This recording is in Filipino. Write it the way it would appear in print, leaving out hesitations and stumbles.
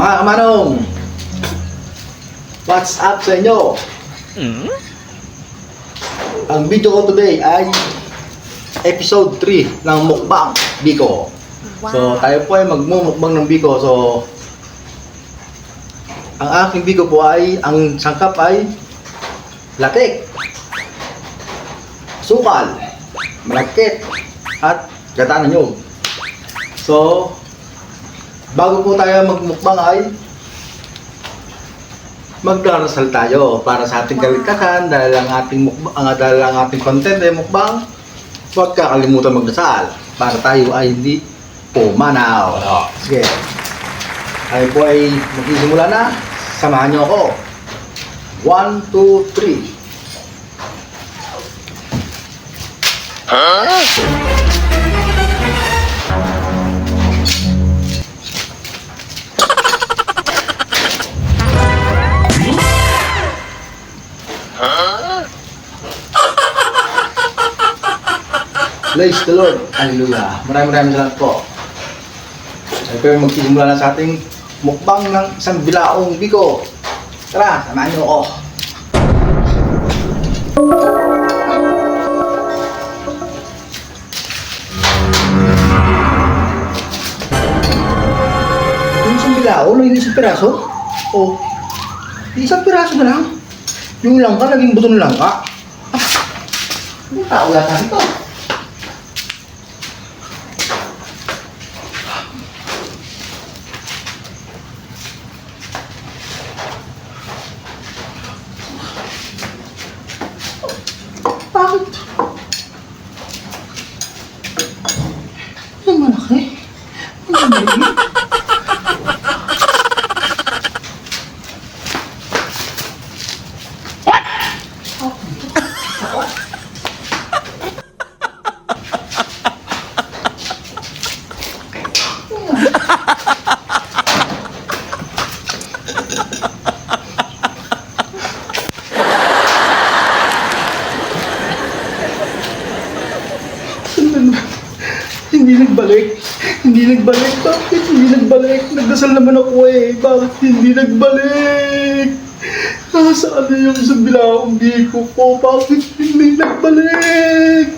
Mga kamanong, what's up sa inyo? Ang video ko today ay episode 3 ng Mukbang Biko. So tayo po ay magmumukbang ng Biko. So ang aking Biko po ay, ang sangkap ay latik, sukal, malagkit, at gata ng nyug. So bago po tayo magmukbang ay magdarasal tayo para sa ating kaligtasan dahil ang ating content ay mukbang. Huwag kakalimutan magdasal para tayo ay hindi pumanaw. Sige. Tayo po ay magsisimula na. Samahan niyo ako. 1, 2, 3. Praise the Lord. Hallelujah. Maraming salamat po. Tayo po ay magsisimula na sa ating mukbang ng isang bilaong Biko. Tara, samahan niyo ako. Yung isang bilao, yung isang piraso? O, isang piraso na lang. Yung langka, naging buto ng langka. Anong tao yata ito? Bakit? Ang malaki? Ang malaki? Hindi nagbalik. Hindi nagbalik. Bakit hindi nagbalik? Nagdasal naman ako eh. Bakit hindi nagbalik? Nasaan na yung sa bilaong Biko ko? Bakit hindi nagbalik?